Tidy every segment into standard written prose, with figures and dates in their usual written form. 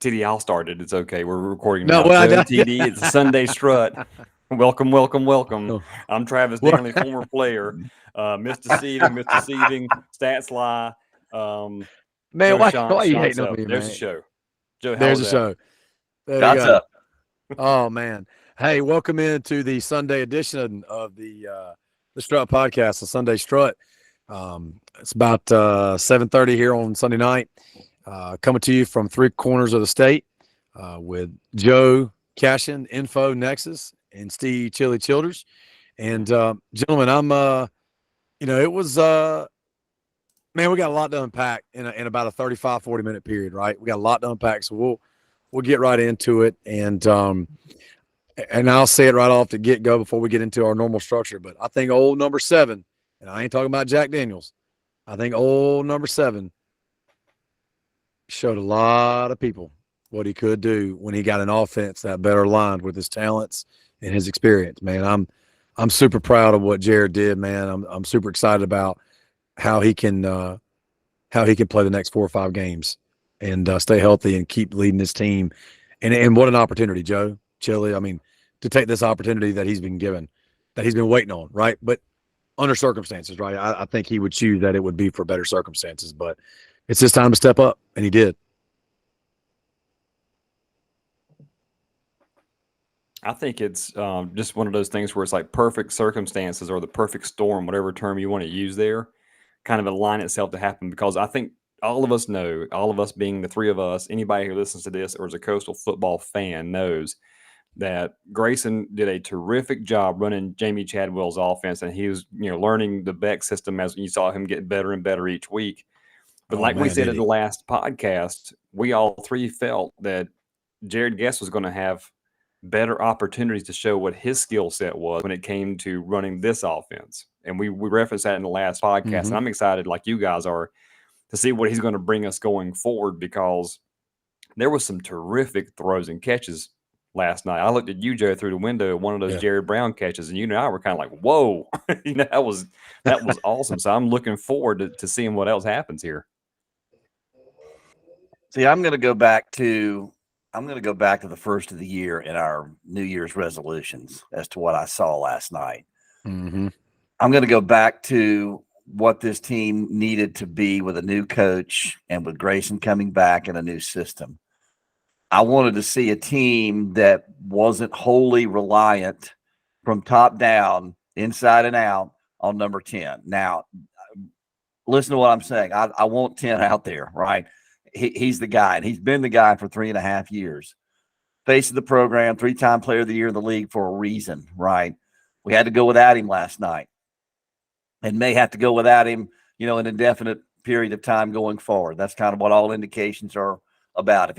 TD, I'll start it. It's okay. We're recording No, now. well, Joe, TD, it's a Sunday strut. Welcome, welcome, welcome. oh, I'm Travis well, Stanley, former player. Misdeceiving, Stats Lie. man, Joe why you Sean hating on Self. me, There's the man? show. Joe, how There's was a that? show. There you Shots go. up. Oh man. Hey, welcome into the Sunday edition of the Strut podcast, the Sunday Strut. It's about 7:30 here on Sunday night. Coming to you from three corners of the state with Joe Cashin, Info Nexus, and Steve Chili Childers. And gentlemen, it was man, we got a lot to unpack in about a 35, 40-minute period, right? We got a lot to unpack, so we'll get right into it. And I'll say it right off the get-go before we get into our normal structure. But I think old number 7, and I ain't talking about Jack Daniels. I think old number 7 showed a lot of people what he could do when he got an offense that better aligned with his talents and his experience. Man, I'm super proud of what Jared did. Man, I'm super excited about how he can play the next 4 or 5 games and stay healthy and keep leading his team. And what an opportunity, Joe Chili. I mean, to take this opportunity that he's been given, that he's been waiting on, right? But under circumstances, right? I think he would choose that it would be for better circumstances, but it's his time to step up, and he did. I think it's just one of those things where it's like perfect circumstances or the perfect storm, whatever term you want to use there, kind of align itself to happen. Because I think all of us know, all of us being the three of us, anybody who listens to this or is a Coastal football fan knows that Grayson did a terrific job running Jamie Chadwell's offense, and he was, learning the Beck system as you saw him get better and better each week. But Oh like we man, said did in the he? last podcast, we all three felt that Jared Guest was going to have better opportunities to show what his skill set was when it came to running this offense. And we referenced that in the last podcast. Mm-hmm. And I'm excited, like you guys are, to see what he's going to bring us going forward, because there was some terrific throws and catches last night. I looked at you, Joe, through the window at one of those Yeah. Jared Brown catches, and you and I were kind of like, whoa, that was awesome. So I'm looking forward to seeing what else happens here. See, I'm going to go back to the first of the year in our New Year's resolutions as to what I saw last night. Mm-hmm. I'm going to go back to what this team needed to be with a new coach and with Grayson coming back in a new system. I wanted to see a team that wasn't wholly reliant from top down, inside and out, on number 10. Now, listen to what I'm saying. I want 10 out there, right? He's the guy, and he's been the guy for 3.5 years. Face of the program, 3-time player of the year in the league for a reason, right? We had to go without him last night and may have to go without him, an indefinite period of time going forward. That's kind of what all indications are about.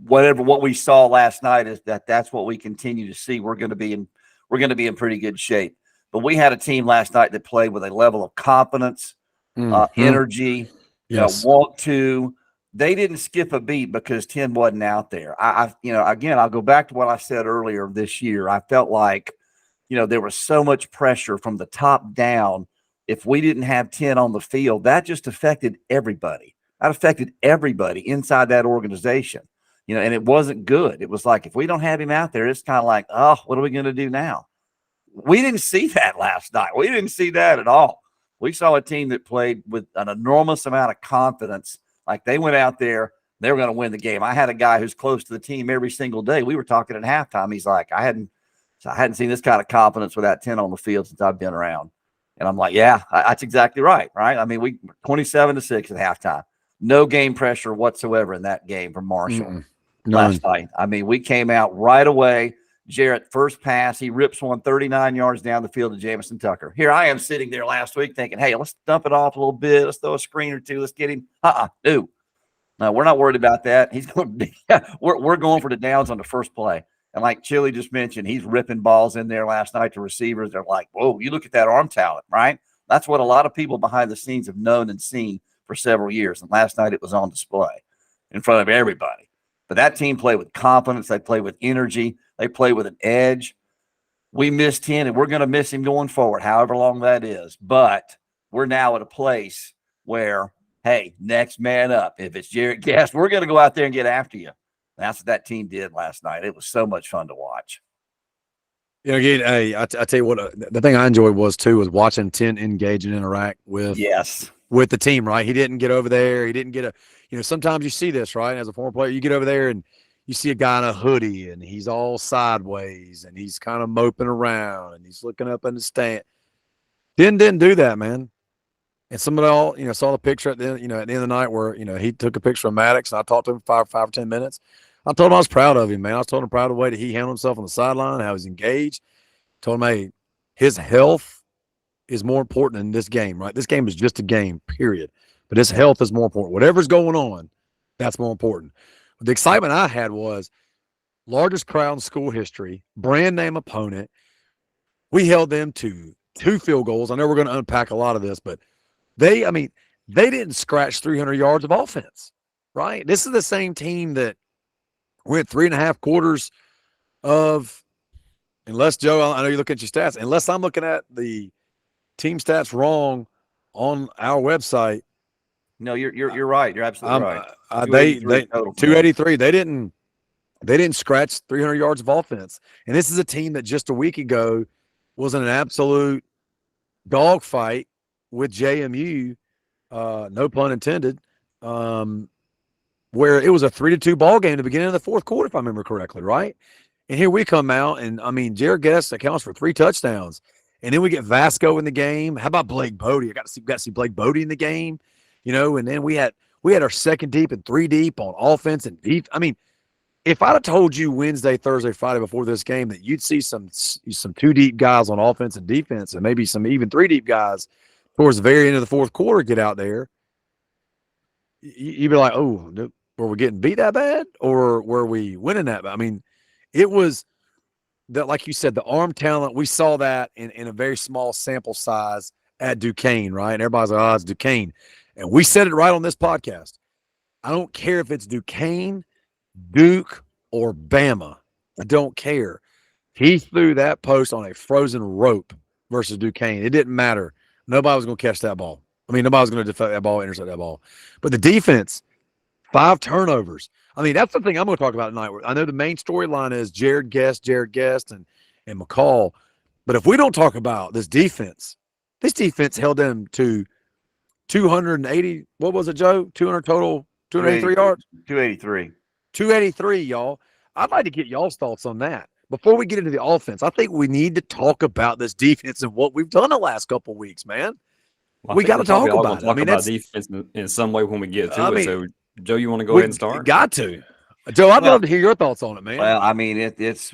What we saw last night is that's what we continue to see. We're going to be in pretty good shape. But we had a team last night that played with a level of confidence, Mm-hmm. energy, Yes. want to. They didn't skip a beat because 10 wasn't out there. Again, I'll go back to what I said earlier this year. I felt like, there was so much pressure from the top down. If we didn't have 10 on the field, that just affected everybody. That affected everybody inside that organization, and it wasn't good. It was like, if we don't have him out there, it's kind of like, oh, what are we going to do now? We didn't see that last night. We didn't see that at all. We saw a team that played with an enormous amount of confidence. Like, they went out there, they were going to win the game. I had a guy who's close to the team every single day. We were talking at halftime. He's like, I hadn't seen this kind of confidence with that 10 on the field since I've been around. And I'm like, yeah, that's exactly right. Right. I mean, we 27-6 at halftime. No game pressure whatsoever in that game from Marshall. Mm-mm. Last None. night. I mean, we came out right away. Jarrett, first pass, he rips one 39 yards down the field to Jamison Tucker. Here I am sitting there last week thinking, hey, let's dump it off a little bit. Let's throw a screen or two. Let's get him. No, we're not worried about that. He's going to be, we're going for the downs on the first play. And like Chili just mentioned, he's ripping balls in there last night to receivers. They're like, whoa, you look at that arm talent, right? That's what a lot of people behind the scenes have known and seen for several years. And last night it was on display in front of everybody. But that team played with confidence. They played with energy. They played with an edge. We missed 10, and we're going to miss him going forward, however long that is. But we're now at a place where, hey, next man up. If it's Jared Guest, we're going to go out there and get after you. That's what that team did last night. It was so much fun to watch. Again, hey, I tell you what, the thing I enjoyed was watching 10 engage and interact with the team, right? He didn't get over there. He didn't get sometimes you see this, right? As a former player, you get over there and you see a guy in a hoodie and he's all sideways and he's kind of moping around and he's looking up in the stand. Didn't do that, man. And somebody saw the picture at the end of the night where, he took a picture of Maddox and I talked to him for 5 or 10 minutes. I told him I was proud of him, man. I was told him proud of the way that he handled himself on the sideline, how he's engaged. Told him, hey, his health is more important in this game, right? This game is just a game, period. But his health is more important. Whatever's going on, that's more important. The excitement I had was largest crowd in school history, brand name opponent. We held them to 2 field goals. I know we're going to unpack a lot of this, but they didn't scratch 300 yards of offense, right? This is the same team that went 3.5 quarters of, unless, Joe, I know you look at your stats, unless I'm looking at the team stats wrong on our website. No, you're right. You're absolutely right. They 283. They didn't scratch 300 yards of offense. And this is a team that just a week ago was in an absolute dogfight with JMU, no pun intended, where it was a 3-2 ball game at the beginning of the fourth quarter, if I remember correctly, right? And here we come out, and Jared Guest accounts for 3 touchdowns, and then we get Vasco in the game. How about Blake Bodie? I got to see Blake Bodie in the game, And then we had our 2nd deep and 3 deep on offense and deep. If I'd have told you Wednesday, Thursday, Friday before this game that you'd see some 2 deep guys on offense and defense, and maybe some even 3 deep guys towards the very end of the fourth quarter get out there, you'd be like, oh, were we getting beat that bad, or were we winning that bad? It was that, like you said, the arm talent. We saw that in a very small sample size at Duquesne, right? And everybody's like, oh, it's Duquesne. And we said it right on this podcast. I don't care if it's Duquesne, Duke, or Bama. I don't care. He threw that post on a frozen rope versus Duquesne. It didn't matter. Nobody was going to catch that ball. Nobody was going to defend that ball, intercept that ball. But the defense, 5 turnovers. That's the thing I'm going to talk about tonight. I know the main storyline is Jared Guest, and McCall. But if we don't talk about this defense held them to 280. What was it, Joe? 200 total, 283 yards? 283. 283, y'all. I'd like to get y'all's thoughts on that. Before we get into the offense, I think we need to talk about this defense and what we've done the last couple of weeks, man. Well, we got to talk about it. Talk about defense in some way when we get to it. So, Joe, you want to go ahead and start? Got to. Joe, I'd love to hear your thoughts on it, man. Well,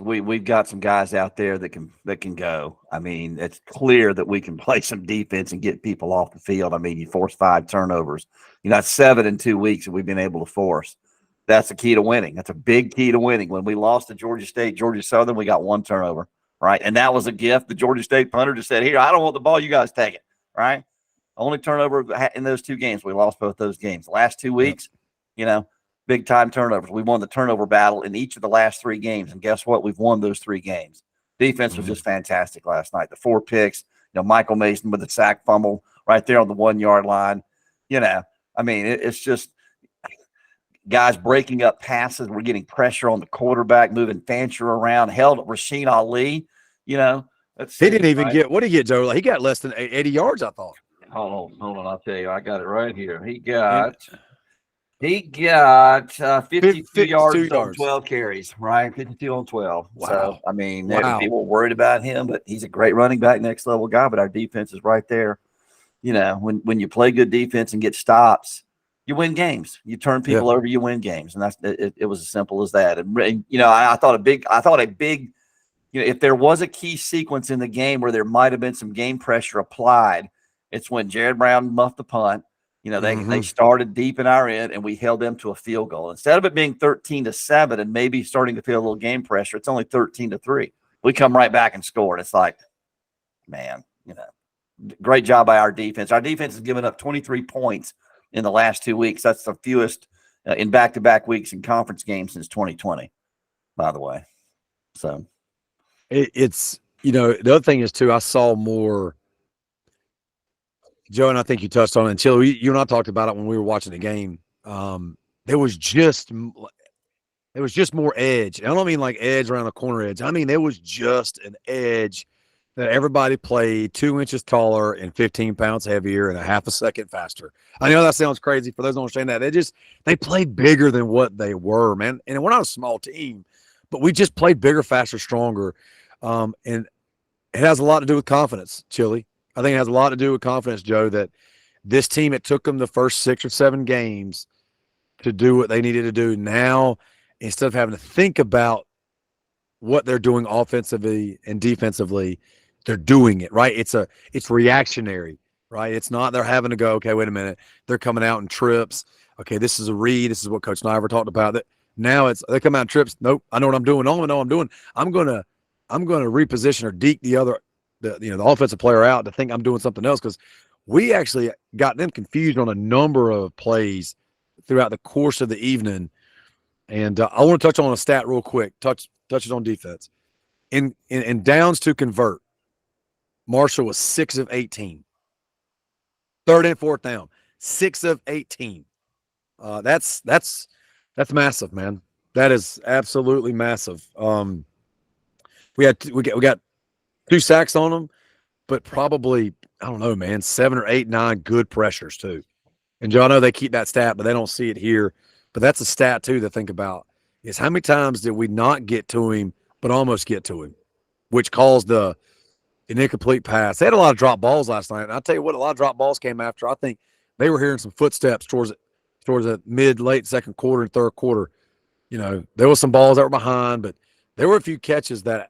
we've got some guys out there that can go. It's clear that we can play some defense and get people off the field. You force 5 turnovers. That's 7 in 2 weeks that we've been able to force. That's the key to winning. That's a big key to winning. When we lost to Georgia State, Georgia Southern, we got 1 turnover, right? And that was a gift. The Georgia State punter just said, here, I don't want the ball. You guys take it, right? Only turnover in those 2 games. We lost both those games. The last 2 weeks, big time turnovers. We won the turnover battle in each of the last 3 games. And guess what? We've won those 3 games. Defense was just fantastic last night. The 4 picks, Michael Mason with the sack fumble right there on the 1-yard line. It's just guys breaking up passes. We're getting pressure on the quarterback, moving Fancher around, held Rasheen Ali. He didn't even get, what did he get, Joe? He got less than 80 yards, I thought. Hold on. I'll tell you. I got it right here. He got 52 yards on 12 carries, right? 52 on 12. Wow. So, people were worried about him, but he's a great running back, next level guy, but our defense is right there. When you play good defense and get stops, you win games. You turn people over, you win games. And it was as simple as that. And I thought a big, if there was a key sequence in the game where there might have been some game pressure applied, it's when Jared Brown muffed the punt. They started deep in our end, and we held them to a field goal. Instead of it being 13-7 and maybe starting to feel a little game pressure, it's only 13-3. We come right back and score. And it's like, man, great job by our defense. Our defense has given up 23 points in the last 2 weeks. That's the fewest in back-to-back weeks in conference games since 2020, by the way. So it's, the other thing is, too, I saw more Joe, and I think you touched on it. And Chill, you and I talked about it when we were watching the game. There was just more edge. And I don't mean like edge around the corner edge. I mean, there was just an edge that everybody played 2 inches taller and 15 pounds heavier and a half a second faster. I know that sounds crazy for those who don't understand that. They played bigger than what they were, man. And we're not a small team, but we just played bigger, faster, stronger. And it has a lot to do with confidence, Chili. I think it has a lot to do with confidence, Joe, that this team, it took them the first 6 or 7 games to do what they needed to do. Now, instead of having to think about what they're doing offensively and defensively, they're doing it, right? It's reactionary, right? It's not they're having to go, okay, wait a minute. They're coming out in trips. Okay, this is a read. This is what Coach Niver talked about. That now they come out in trips. Nope, I know what I'm doing. I know what I'm doing. I'm gonna reposition or deke the offensive player out to think I'm doing something else, because we actually got them confused on a number of plays throughout the course of the evening. And I want to touch on a stat real quick. Touch it on defense. In downs to convert, Marshall was 6 of 18. Third and fourth down, 6 of 18. That's massive, man. That is absolutely massive. We got 2 sacks on them, but probably, I don't know, man, 7 or 8, 9 good pressures too. And y'all know they keep that stat, but they don't see it here. But that's a stat too to think about, is how many times did we not get to him but almost get to him, which caused an incomplete pass. They had a lot of drop balls last night, and I'll tell you what, a lot of drop balls came after. I think they were hearing some footsteps towards the late second quarter and third quarter. There was some balls that were behind, but there were a few catches that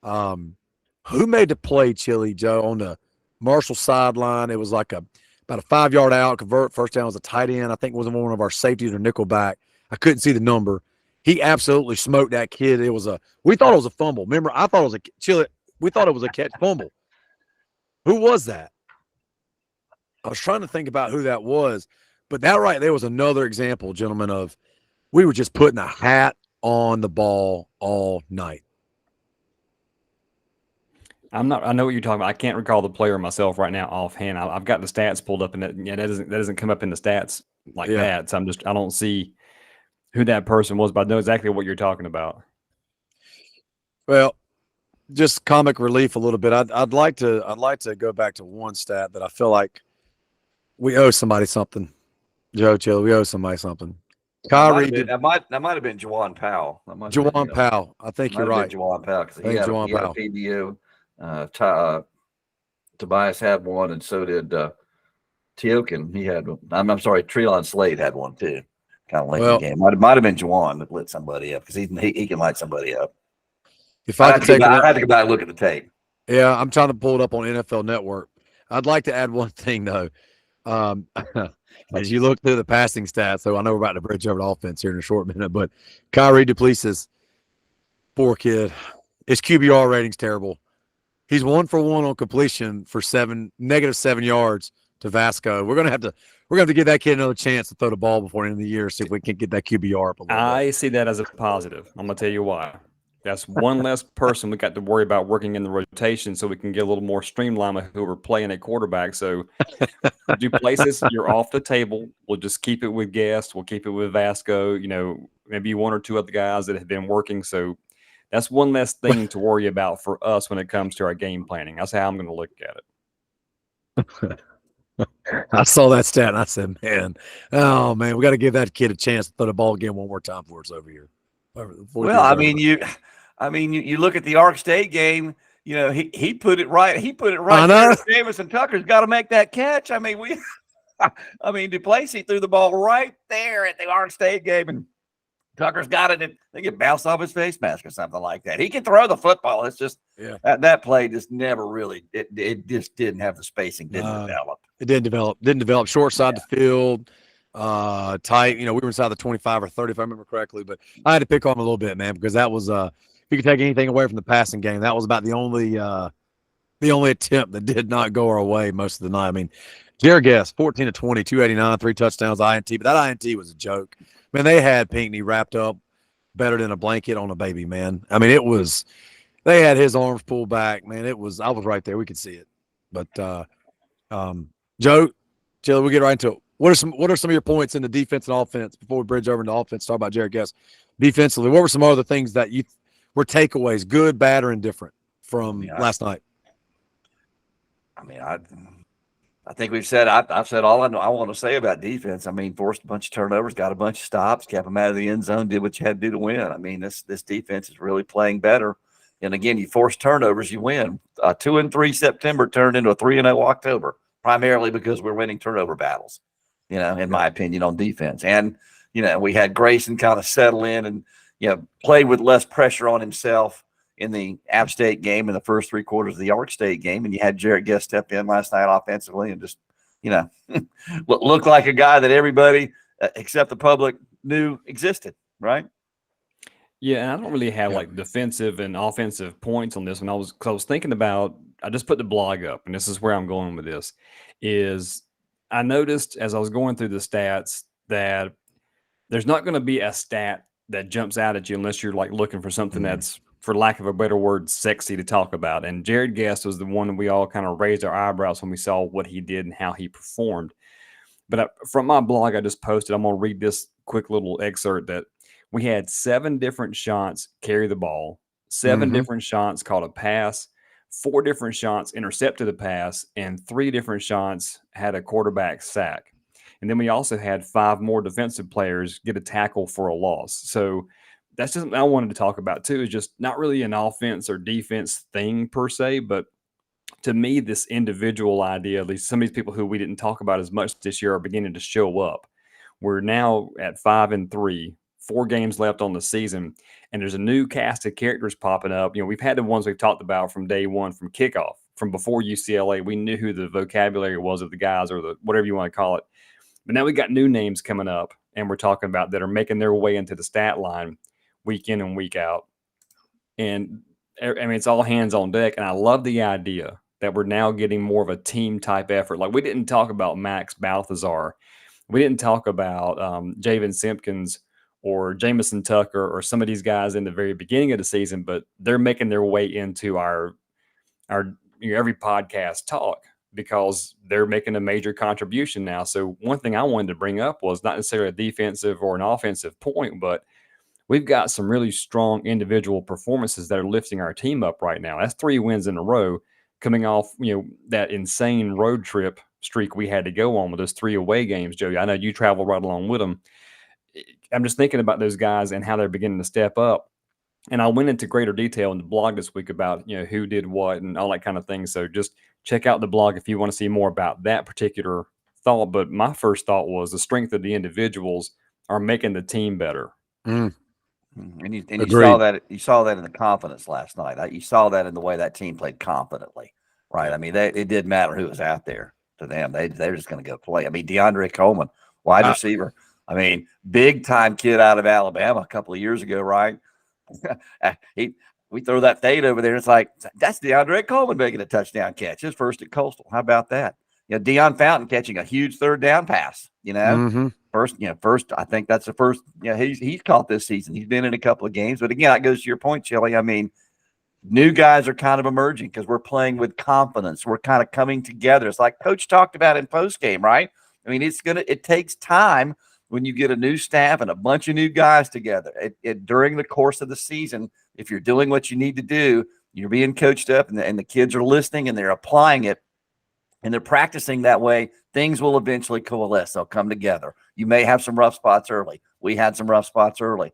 who made the play, Chili, Joe, on the Marshall sideline? It was like about a 5-yard out, convert, first down, was a tight end. I think it was one of our safeties or nickel back. I couldn't see the number. He absolutely smoked that kid. We thought it was a fumble. Remember, I thought it was Chili. We thought it was a catch fumble. Who was that? I was trying to think about who that was, but that right there was another example, gentlemen, of we were just putting a hat on the ball all night. I know what you're talking about. I can't recall the player myself right now offhand. I've got the stats pulled up, and that doesn't come up in the stats like that. So I don't see who that person was, but I know exactly what you're talking about. Well, just comic relief a little bit. I'd like to go back to one stat that I feel like we owe somebody something. Joe Chill, we owe somebody something. Kyrie that might have been Juwan Powell. Juwan Powell. I think you're right. Juwan Powell, because he had a PBO. Tobias had one, and so did Teokin. He had one. I'm sorry, Treelon Slade had one too. Kind of late in the game. Might have been Juwan that lit somebody up, because he can light somebody up. If I could I had to go back and look at the tape. Yeah, I'm trying to pull it up on NFL Network. I'd like to add one thing though. As you look through the passing stats, so I know we're about to bridge over to offense here in a short minute, but Kyrie Duplessis, poor kid, his QBR rating's terrible. He's 1 for 1 on completion for -7 yards to Vasco. We're gonna have to give that kid another chance to throw the ball before the end of the year, see if we can get that QBR up a little bit. I see that as a positive. I'm gonna tell you why. That's one less person we got to worry about working in the rotation, so we can get a little more streamlined with who we're playing at quarterback. So Duplessis, you're off the table. We'll just keep it with Guest. We'll keep it with Vasco. Maybe 1 or 2 other guys that have been working. So that's one less thing to worry about for us when it comes to our game planning. That's how I'm going to look at it. I saw that stat and I said, man, we got to give that kid a chance to throw the ball again one more time before it's over here. You look at the Ark State game. He put it right. He put it right there. Davis and Tucker's got to make that catch. Duplessis threw the ball right there at the Ark State game, and Tucker's got it. And they get bounced off his face mask or something like that. He can throw the football. It's just that play just never really. It just didn't have the spacing. Didn't develop. It didn't develop. Didn't develop. Short side the field. Tight. We were inside the 25 or 30, if I remember correctly. But I had to pick on him a little bit, man, because that was if you could take anything away from the passing game, that was about the only attempt that did not go our way most of the night. Jared Guest, 14 of 20, 289, 3 touchdowns, INT. But that INT was a joke. Man, they had Pinckney wrapped up better than a blanket on a baby, man. They had his arms pulled back, man. I was right there. We could see it. But Joe, Chili, we'll get right into it. What are some of your points in the defense and offense before we bridge over into offense? Talk about Jared Guest defensively. What were some other things that you were takeaways, good, bad, or indifferent from last night? I mean, I think I've said all I want to say about defense. I mean, forced a bunch of turnovers, got a bunch of stops, kept them out of the end zone, did what you had to do to win. I mean, this defense is really playing better. And again, you force turnovers, you win. 2-3 September turned into a 3-0 October, primarily because we're winning turnover battles, in my opinion, on defense. And, we had Grayson kind of settle in and, play with less pressure on himself in the App State game in the first 3 quarters of the York State game. And you had Jarrett Guest step in last night offensively and just, look like a guy that everybody except the public knew existed, right? Yeah, and I don't really have like defensive and offensive points on this one. I was thinking about, I just put the blog up, and this is where I'm going with this, is I noticed as I was going through the stats that there's not going to be a stat that jumps out at you unless you're like looking for something that's, for lack of a better word, sexy to talk about. And Jared Guest was the one that we all kind of raised our eyebrows when we saw what he did and how he performed. But from my blog, I just posted, I'm going to read this quick little excerpt that we had 7 different shots carry the ball, 7 different shots caught a pass, 4 different shots intercepted a pass, and 3 different shots had a quarterback sack. And then we also had 5 more defensive players get a tackle for a loss. So that's just what I wanted to talk about too, is just not really an offense or defense thing per se, but to me, this individual idea, at least some of these people who we didn't talk about as much this year, are beginning to show up. We're now at 5-3, 4 games left on the season, and there's a new cast of characters popping up. We've had the ones we've talked about from day one, from kickoff, from before UCLA. We knew who the vocabulary was of the guys, or the whatever you want to call it. But now we got new names coming up, and we're talking about that are making their way into the stat line week in and week out. And I mean, it's all hands on deck. And I love the idea that we're now getting more of a team type effort. Like, we didn't talk about Max Balthazar. We didn't talk about Javen Simpkins or Jamison Tucker or some of these guys in the very beginning of the season, but they're making their way into our every podcast talk because they're making a major contribution now. So one thing I wanted to bring up was not necessarily a defensive or an offensive point, but we've got some really strong individual performances that are lifting our team up right now. That's 3 wins in a row coming off, that insane road trip streak we had to go on with those 3 away games, Joey. I know you travel right along with them. I'm just thinking about those guys and how they're beginning to step up. And I went into greater detail in the blog this week about, who did what and all that kind of thing. So just check out the blog if you want to see more about that particular thought. But my first thought was the strength of the individuals are making the team better. Mm. And you saw that in the confidence last night. You saw that in the way that team played confidently, right? I mean, it didn't matter who was out there to them. They're just going to go play. I mean, DeAndre Coleman, wide receiver. I mean, big time kid out of Alabama a couple of years ago, right? We throw that fade over there. It's like, that's DeAndre Coleman making a touchdown catch. His first at Coastal. How about that? Deion Fountain catching a huge 3rd down pass, First, I think that's the first, he's caught this season. He's been in a couple of games. But again, that goes to your point, Chili. I mean, new guys are kind of emerging because we're playing with confidence. We're kind of coming together. It's like Coach talked about in postgame, right? I mean, it takes time when you get a new staff and a bunch of new guys together. During the course of the season, if you're doing what you need to do, you're being coached up and the kids are listening and they're applying it and they're practicing that way, things will eventually coalesce. They'll come together. You may have some rough spots early. We had some rough spots early.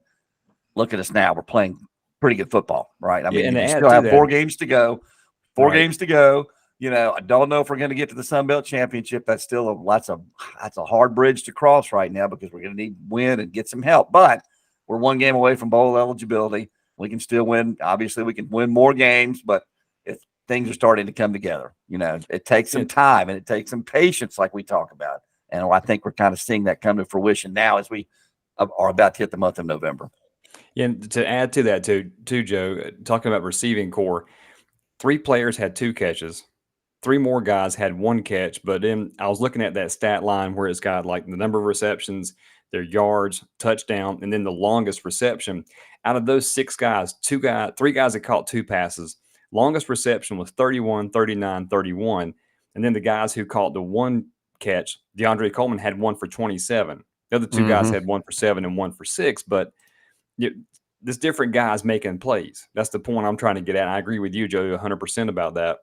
Look at us now. We're playing pretty good football, right? I mean, you still have 4 games to go. 4 games to go. I don't know if we're going to get to the Sun Belt Championship. That's still that's a hard bridge to cross right now because we're going to need to win and get some help. But we're 1 game away from bowl eligibility. We can still win. Obviously, we can win more games, but things are starting to come together. It takes some time and it takes some patience, like we talk about. And I think we're kind of seeing that come to fruition now as we are about to hit the month of November. Yeah, and to add to that, too, Joe, talking about receiving core, 3 players had 2 catches. 3 more guys had 1 catch. But then I was looking at that stat line where it's got like the number of receptions, their yards, touchdown, and then the longest reception. Out of those 6 guys, 3 guys had caught 2 passes. Longest reception was 31, 39, 31. And then the guys who caught the one catch, DeAndre Coleman had one for 27. The other two guys Mm-hmm. had one for 7 and one for 6. But there's different guys making plays. That's the point I'm trying to get at. And I agree with you, Joe, 100% about that.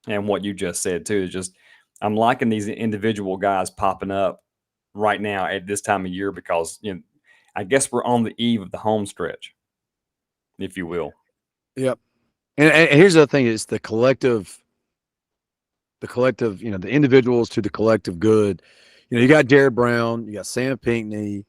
And what you just said too is just I'm liking these individual guys popping up right now at this time of year because I guess we're on the eve of the home stretch, if you will. Yep. And here's the other thing: is the collective, the individuals to the collective good. You got Jared Brown, you got Sam Pinckney,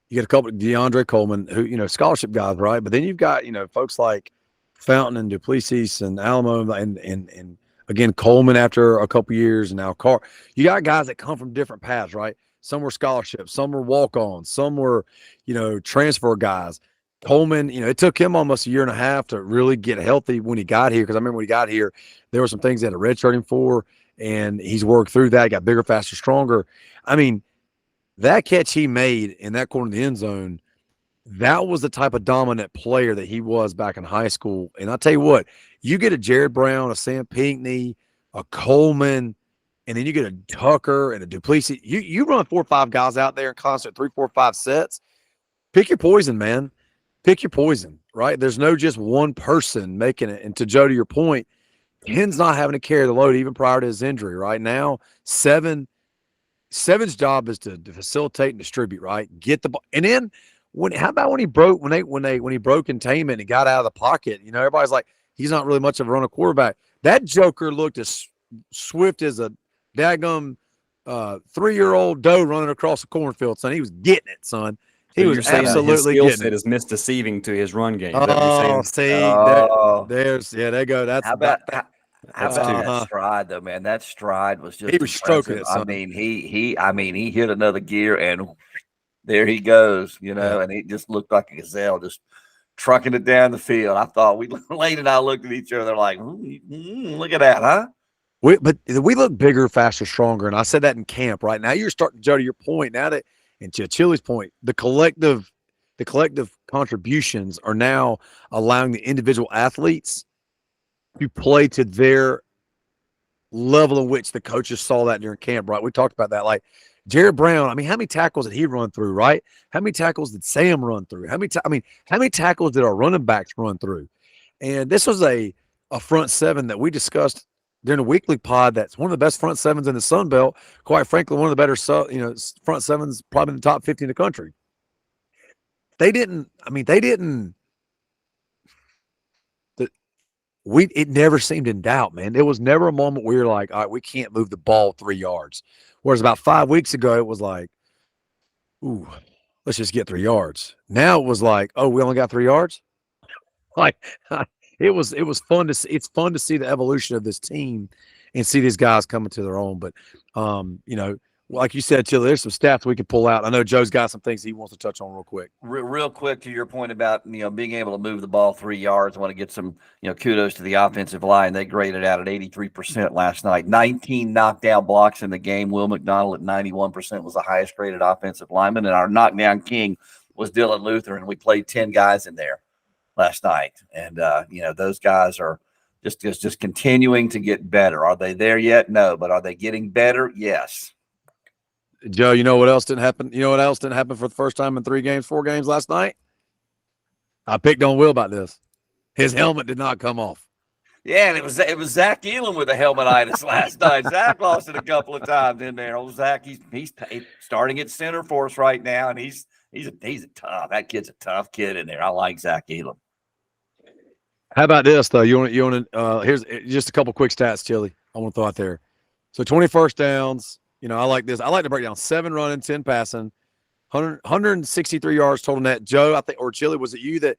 you got a couple of DeAndre Coleman, who scholarship guys, right? But then you've got folks like Fountain and Duplessis and Alamo and again Coleman after a couple years, and now Carr. You got guys that come from different paths, right? Some were scholarships, some were walk-ons, some were transfer guys. Coleman, it took him almost a year and a half to really get healthy when he got here. Because I remember when he got here, there were some things they had to redshirt him for, and he's worked through that. Got bigger, faster, stronger. I mean, that catch he made in that corner of the end zone, that was the type of dominant player that he was back in high school. And I'll tell you what, you get a Jared Brown, a Sam Pinckney, a Coleman, and then you get a Tucker and a Duplessis. You run 4 or 5 guys out there in concert, 3, 4, 5 sets. Pick your poison, man. Pick your poison, right? There's no just one person making it. And to Joe, to your point, Ken's not having to carry the load even prior to his injury. Right now, Seven's job is to facilitate and distribute, right? Get the ball. And then how about when he broke containment and got out of the pocket? Everybody's like, he's not really much of a runner quarterback. That joker looked as swift as a daggum 3-year-old doe running across the cornfield, son. He was getting it, son. He So was you're saying that his absolutely skill getting set it. is misdeceiving to his run game. Is that what you're saying? See, there you go. That's How about That's that stride though, man? That stride was just he was stroking impressive. it, son. He hit another gear and there he goes, and he just looked like a gazelle, just trucking it down the field. I thought Lane and I looked at each other like, look at that, huh? But we look bigger, faster, stronger. And I said that in camp, right? Now you're starting, Joe, to your point, and to Chili's point, the collective contributions are now allowing the individual athletes to play to their level in which the coaches saw that during camp, right? We talked about that. Like Jared Brown, how many tackles did he run through, right? How many tackles did Sam run through? How many tackles did our running backs run through? And this was a front seven that we discussed during a weekly pod. That's one of the best front sevens in the Sun Belt. Quite frankly, one of the better front sevens, probably in the top 50 in the country. It never seemed in doubt, man. There was never a moment where you're like, all right, we can't move the ball 3 yards. Whereas about 5 weeks ago, it was like, ooh, let's just get 3 yards. Now it was like, oh, we only got 3 yards. Like it was fun to see. It's fun to see the evolution of this team and see these guys coming to their own. But like you said, Chili, there's some stats we could pull out. I know Joe's got some things he wants to touch on real quick. Real quick to your point about being able to move the ball 3 yards. I want to get some kudos to the offensive line. They graded out at 83% last night. 19 knockdown blocks in the game. Will McDonald at 91% was the highest graded offensive lineman, and our knockdown king was Dylan Luther, and we played 10 guys in there last night. And those guys are just continuing to get better. Are they there yet? No, but are they getting better? Yes. Joe, you know what else didn't happen? You know what else didn't happen for the first time in 4 games last night? I picked on Will about this. His helmet did not come off. Yeah, and it was Zach Elam with a helmetitis last night. Zach lost it a couple of times in there. Old Zach, he's starting at center for us right now, and he's a tough. That kid's a tough kid in there. I like Zach Elam. How about this though? You want to here's just a couple quick stats, Chili. I want to throw out there. So 20 first downs. I like this. I like to break down 7 running, 10 passing, 163 yards total net. Joe, I think, or Chili, was it you that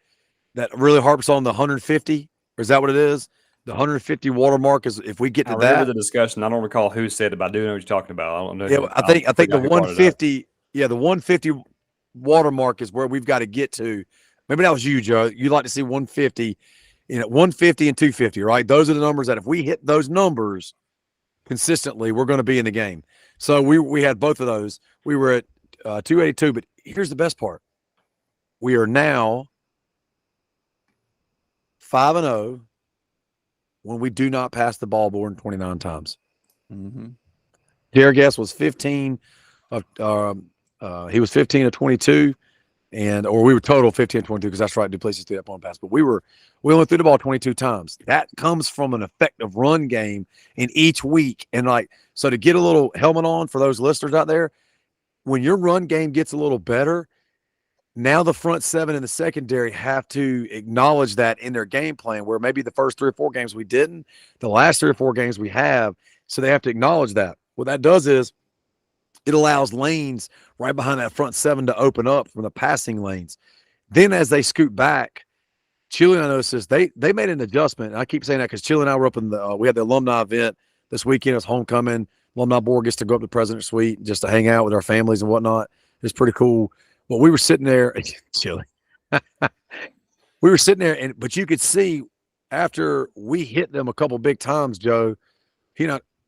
really harps on the 150? Or is that what it is? The 150 watermark is if we get to I remember the discussion. I don't recall who said it, but I do know what you're talking about. I don't know. Yeah, I think the 150. Yeah, the 150 watermark is where we've got to get to. Maybe that was you, Joe. You like to see 150, 150 and 250, right? Those are the numbers that if we hit those numbers consistently, we're going to be in the game. So we had both of those. We were at 282, but here's the best part. We are now 5-0 when we do not pass the ball more than 29 times. Mm-hmm. Jared Guess was 15 of he was 15 of 22, or we were total 15 of 22 because that's right. Duplessis threw that punt pass, but we only threw the ball 22 times. That comes from an effective run game in each week, and so to get a little helmet on for those listeners out there, when your run game gets a little better, now the front seven and the secondary have to acknowledge that in their game plan, where maybe the first 3 or 4 games we didn't, the last 3 or 4 games we have. So they have to acknowledge that. What that does is it allows lanes right behind that front seven to open up from the passing lanes. Then as they scoot back, Chile, I noticed this, they made an adjustment. And I keep saying that because Chile and I were up in we had the alumni event this weekend. It was homecoming. Alumni board gets to go up to the President's Suite just to hang out with our families and whatnot. It's pretty cool. But we were sitting there, Chile. We were sitting there, but you could see after we hit them a couple big times, Joe,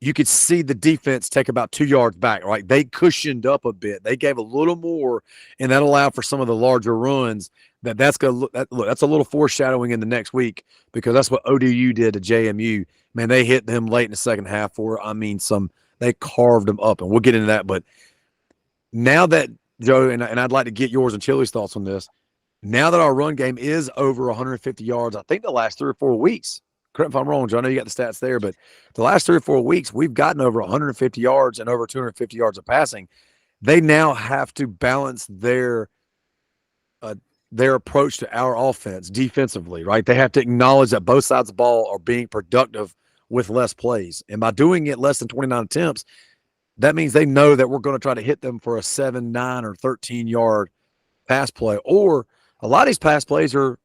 you could see the defense take about 2 yards back, right? They cushioned up a bit. They gave a little more, and that allowed for some of the larger runs. That's a little foreshadowing in the next week because that's what ODU did to JMU. Man, they hit them late in the second half they carved them up, and we'll get into that. But now that, Joe, and I'd like to get yours and Chili's thoughts on this. Now that our run game is over 150 yards, I think the last 3 or 4 weeks, correct me if I'm wrong, Joe, I know you got the stats there, but the last 3 or 4 weeks, we've gotten over 150 yards and over 250 yards of passing. They now have to balance their approach to our offense defensively, right? They have to acknowledge that both sides of the ball are being productive with less plays. And by doing it less than 29 attempts, that means they know that we're going to try to hit them for a 7, 9, or 13-yard pass play. Or a lot of these pass plays are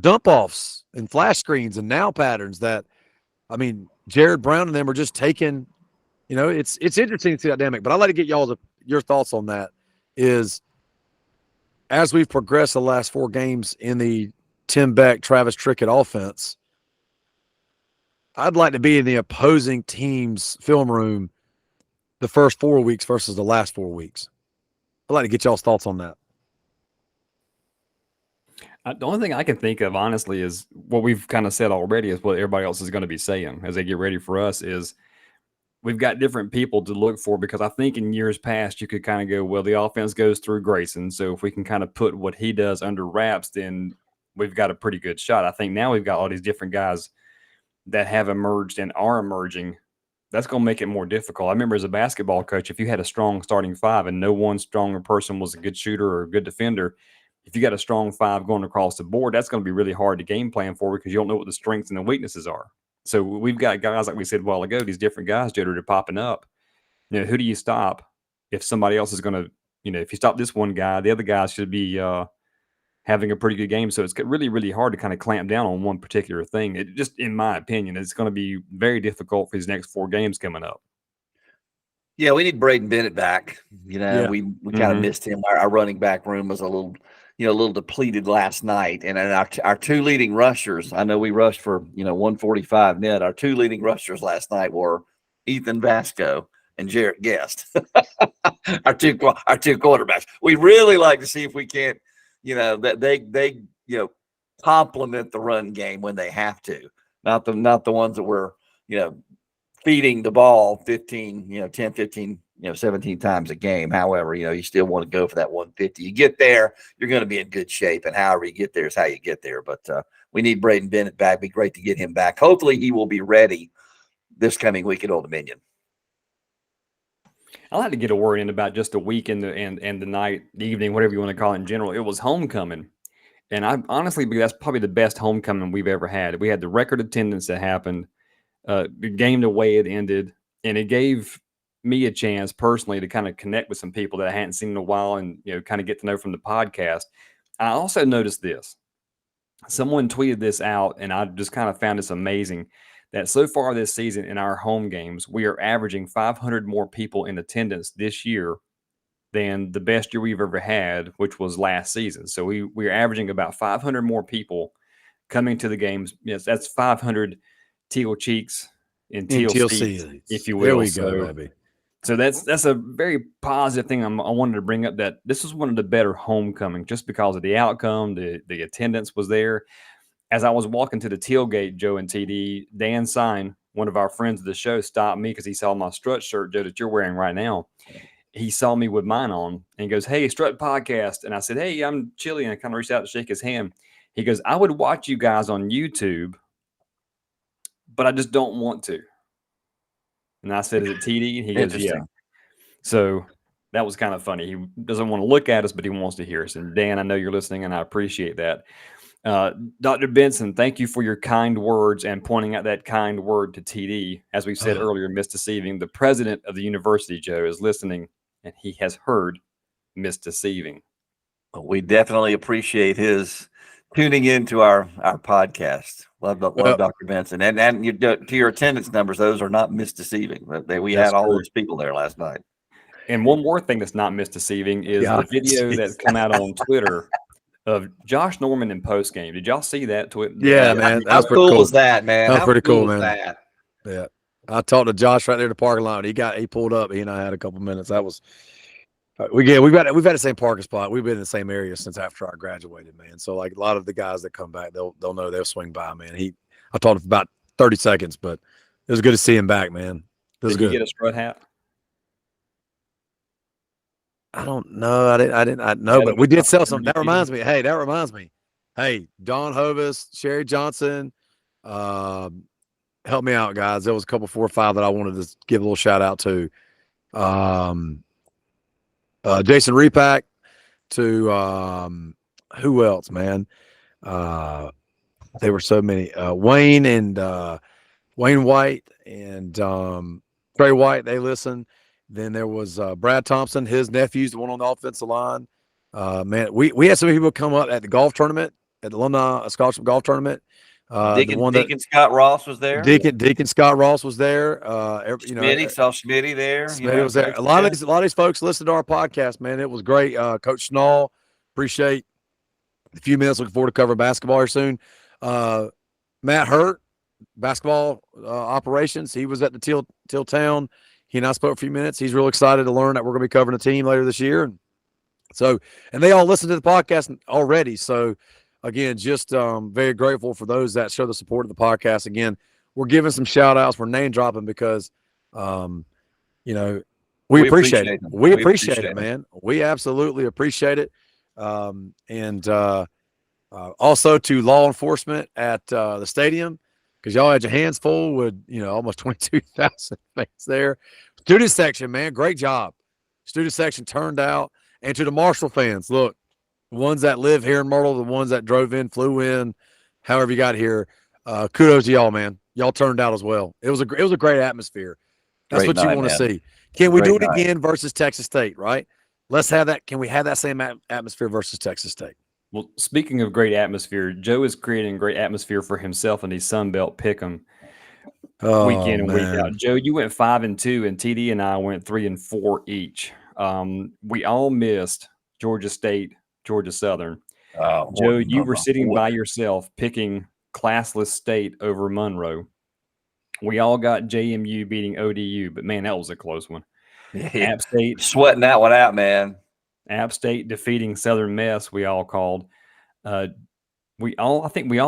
dump offs and flash screens and now patterns that, Jared Brown and them are just taking, it's interesting to see that dynamic. But I'd like to get your thoughts on that is as we've progressed the last 4 games in the Tim Beck, Travis Trickett offense, I'd like to be in the opposing team's film room the first 4 weeks versus the last 4 weeks. I'd like to get y'all's thoughts on that. The only thing I can think of, honestly, is what we've kind of said already is what everybody else is going to be saying as they get ready for us is we've got different people to look for because I think in years past you could kind of go, well, the offense goes through Grayson. So if we can kind of put what he does under wraps, then we've got a pretty good shot. I think now we've got all these different guys that have emerged and are emerging. That's going to make it more difficult. I remember as a basketball coach, if you had a strong starting 5 and no one stronger person was a good shooter or a good defender, if you got a strong 5 going across the board, that's going to be really hard to game plan for because you don't know what the strengths and the weaknesses are. So we've got guys, like we said a while ago, these different guys that are popping up. Who do you stop if somebody else is going to, if you stop this one guy, the other guy should be having a pretty good game. So it's really, really hard to kind of clamp down on one particular thing. It just, in my opinion, it's going to be very difficult for these next 4 games coming up. Yeah, we need Braden Bennett back. We kind of missed him. Our running back room was a little depleted last night. And our 2 leading rushers, I know we rushed for 145 net. Our 2 leading rushers last night were Ethan Vasco and Jarrett Guest. our two quarterbacks. We really like to see if we can't, that they complement the run game when they have to. Not the ones that were, feeding the ball 10, 15, 17 times a game. However, you still want to go for that 150. You get there, you're going to be in good shape. And however you get there is how you get there. But we need Braden Bennett back. It'd be great to get him back. Hopefully he will be ready this coming week at Old Dominion. I like to get a word in about just a week and the night, the evening, whatever you want to call it in general. It was homecoming. And I honestly believe that's probably the best homecoming we've ever had. We had the record attendance that happened. The game, the way it ended, and it gave me a chance personally to kind of connect with some people that I hadn't seen in a while and, kind of get to know from the podcast. I also noticed this. Someone tweeted this out, and I just kind of found this amazing that so far this season in our home games, we are averaging 500 more people in attendance this year than the best year we've ever had, which was last season. So we're averaging about 500 more people coming to the games. Yes, that's 500 teal cheeks and teal seats, if you will. There we go, baby. So that's a very positive thing I wanted to bring up, that this was one of the better homecomings just because of the outcome. The attendance was there. as I was walking to the tailgate, Joe and TD, Dan Sign, one of our friends of the show, stopped me because he saw my Strut shirt, Joe, that you're wearing right now. He saw me with mine on and he goes, "Hey, Strut Podcast." And I said, "Hey, I'm Chili." And I kind of reached out to shake his hand. He goes, "I would watch you guys on YouTube, but I just don't want to." And I said, "Is it TD?" And he goes, "Yeah." Interesting. So that was kind of funny. He doesn't want to look at us, but he wants to hear us. And Dan, I know you're listening, and I appreciate that. Dr. Benson, thank you for your kind words and pointing out that kind word to TD. As we said earlier, misdeceiving. The president of the university, Joe, is listening, and he has heard misdeceiving. We definitely appreciate his tuning into our podcast. Love Dr. Benson. And to your attendance numbers, those are not misdeceiving. We had all those people there last night. And one more thing that's not misdeceiving is the video that's come out on Twitter of Josh Norman in post game. Did y'all see that? Yeah, man. How cool was that, man? That was pretty cool, man. That? Yeah. I talked to Josh right there in the parking lot. He pulled up. He and I had a couple minutes. That was we've had the same parking spot. We've been in the same area since after I graduated, man. So like a lot of the guys that come back, they'll know they'll swing by, man. I talked for about 30 seconds, but it was good to see him back, man. It was Did good. you get a Strut hat? I don't know. I didn't know, but we did sell some. That reminds me. Hey, Don Hovis, Sherry Johnson, help me out, guys. There was a couple 4 or 5 that I wanted to give a little shout out to. Jason Repack, to who else, man? There were so many. Wayne and Wayne White and Trey White, they listen. Then there was Brad Thompson, his nephew's the one on the offensive line. Man, we had some people come up at the golf tournament, at the alumni scholarship golf tournament. Deacon Scott Ross was there. Deacon Scott Ross was there. Smitty, saw Smitty there. Smitty was there. A lot of these folks listened to our podcast, man. It was great. Coach Schnall, appreciate a few minutes. Looking forward to covering basketball here soon. Matt Hurt, basketball operations. He was at the Teal Town. He and I spoke for a few minutes. He's real excited to learn that we're going to be covering a team later this year. And they all listened to the podcast already. So, again, just very grateful for those that show the support of the podcast. Again, we're giving some shout outs. We're name dropping because, we appreciate it. We appreciate it, man. We absolutely appreciate it. Also to law enforcement at the stadium, because y'all had your hands full with, almost 22,000 fans there. Student section, man, great job. Student section turned out. And to the Marshall fans, look, the ones that live here in Myrtle, the ones that drove in, flew in, however you got here, kudos to y'all, man. Y'all turned out as well. It was a great atmosphere. That's what you want to see. Can we do it again versus Texas State, right? Let's have that. Can we have that same atmosphere versus Texas State? Well, speaking of great atmosphere, Joe is creating great atmosphere for himself and his Sun Belt pick'em week in and week out. Joe, you went 5-2, and TD and I went 3-4 each. We all missed Georgia State, Georgia Southern. Joe, you were sitting by yourself picking classless State over Monroe. We all got JMU beating ODU, but man, that was a close one. Yeah. App State sweating that one out, man. App State defeating Southern Miss. We all called. We almost missed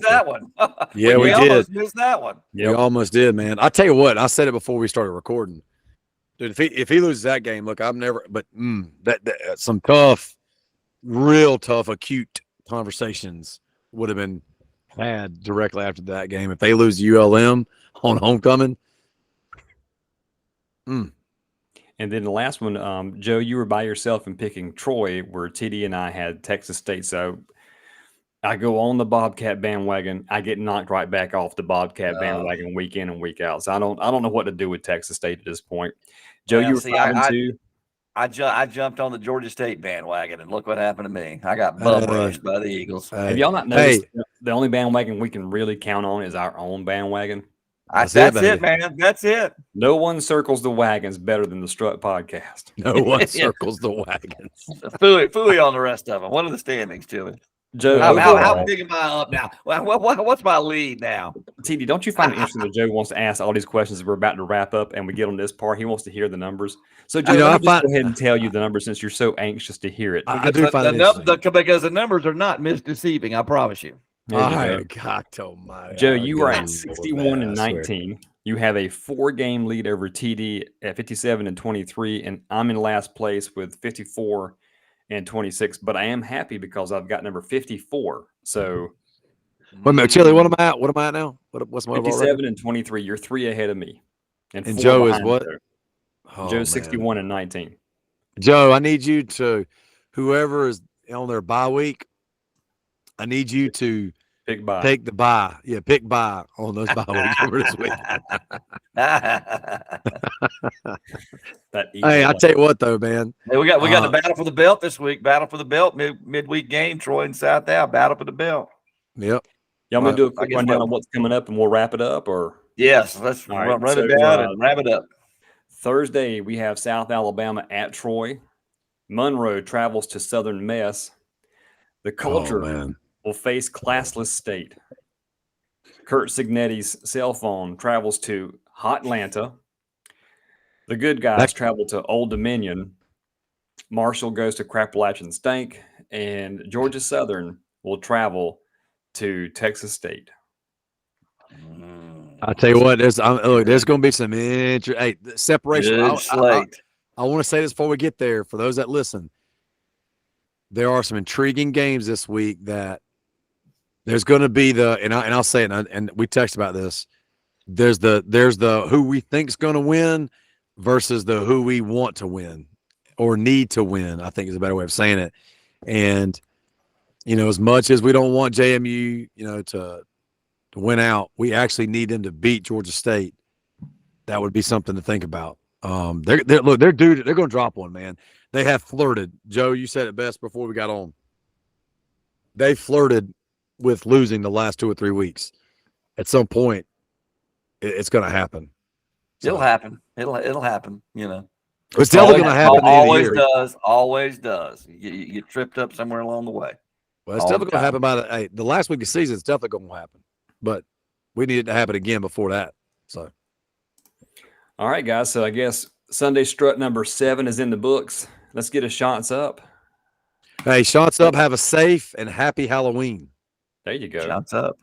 that one. Yeah, we did. Almost missed that one. Yep. We almost did, man. I tell you what, I said it before we started recording. Dude, if he loses that game, look, I'm never. But that some tough, real tough, acute conversations would have been had directly after that game. If they lose ULM on homecoming. And then the last one, Joe, you were by yourself in picking Troy, where TD and I had Texas State. So I go on the Bobcat bandwagon. I get knocked right back off the Bobcat bandwagon week in and week out. So I don't know what to do with Texas State at this point. Joe, you were 5-2. I jumped on the Georgia State bandwagon, and look what happened to me. I got bum rushed by the Eagles. Have y'all not noticed the only bandwagon we can really count on is our own bandwagon? That's it, man. That's it. No one circles the wagons better than the Strut podcast. No one circles the wagons. Fooey on the rest of them. What are the standings, Chili? Joe, How overall, big am I up now? What's my lead now? TD, don't you find it interesting that Joe wants to ask all these questions as we're about to wrap up and we get on this part? He wants to hear the numbers. So, Joe, You know, let I me just find go ahead and tell you the numbers since you're so anxious to hear it. I do find it interesting. Because the numbers are not misdeceiving. I promise you. There All you go. right, God almighty. Joe, Oh, you good are at Lord, 61 man, and I swear. 19. You have a 4-game lead over TD at 57 and 23, and I'm in last place with 54 and 26. But I am happy because I've got number 54. So Wait a minute, Chili, what am I at? What am I at now? What's my overall 57 record? and 23. You're 3 ahead of me, and And 4 Joe is behind what? Joe. Oh, Joe's man. 61 and 19. Joe, I need you to, whoever is on their bye week, I need you to Pick by. take the bye. Yeah, pick bye on those bye weeks over this week. That evil Hey, I laugh. tell you what though, man. Hey, we got the battle for the belt this week. Battle for the belt midweek game. Troy and South Dow. Battle for the belt. Yep. Y'all want me to do a I quick guess rundown what- of what's coming up and we'll wrap it up? Or Yes, let's All right, run it so, down and wrap it up. Thursday, we have South Alabama at Troy. Monroe travels to Southern Miss. The Culture man. will face Classless State. Kurt Signetti's cell phone travels to Hotlanta. The Good Guys travel to Old Dominion. Marshall goes to Crappalachian Stank. And Georgia Southern will travel to Texas State. I tell you what, there's going to be some separation. Good slate. I want to say this before we get there. For those that listen, there are some intriguing games this week that there's going to be and I'll say it, and we text about this. There's the who we think's going to win versus the who we want to win or need to win, I think is a better way of saying it. And, as much as we don't want JMU, to win out, we actually need them to beat Georgia State. That would be something to think about. They're going to drop one, man. They have flirted. Joe, you said it best before we got on. They flirted with losing the last 2 or 3 weeks. At some point, it's going to happen. It'll happen. It'll happen. It's definitely going to happen. Always does. You get tripped up somewhere along the way. Well, it's definitely going to happen by the last week of the season. It's definitely going to happen, but we need it to happen again before that. So, all right, guys. So I guess Sunday Strut number 7 is in the books. Let's get a shots up. Hey, shots up. Have a safe and happy Halloween. There you go. Shots up.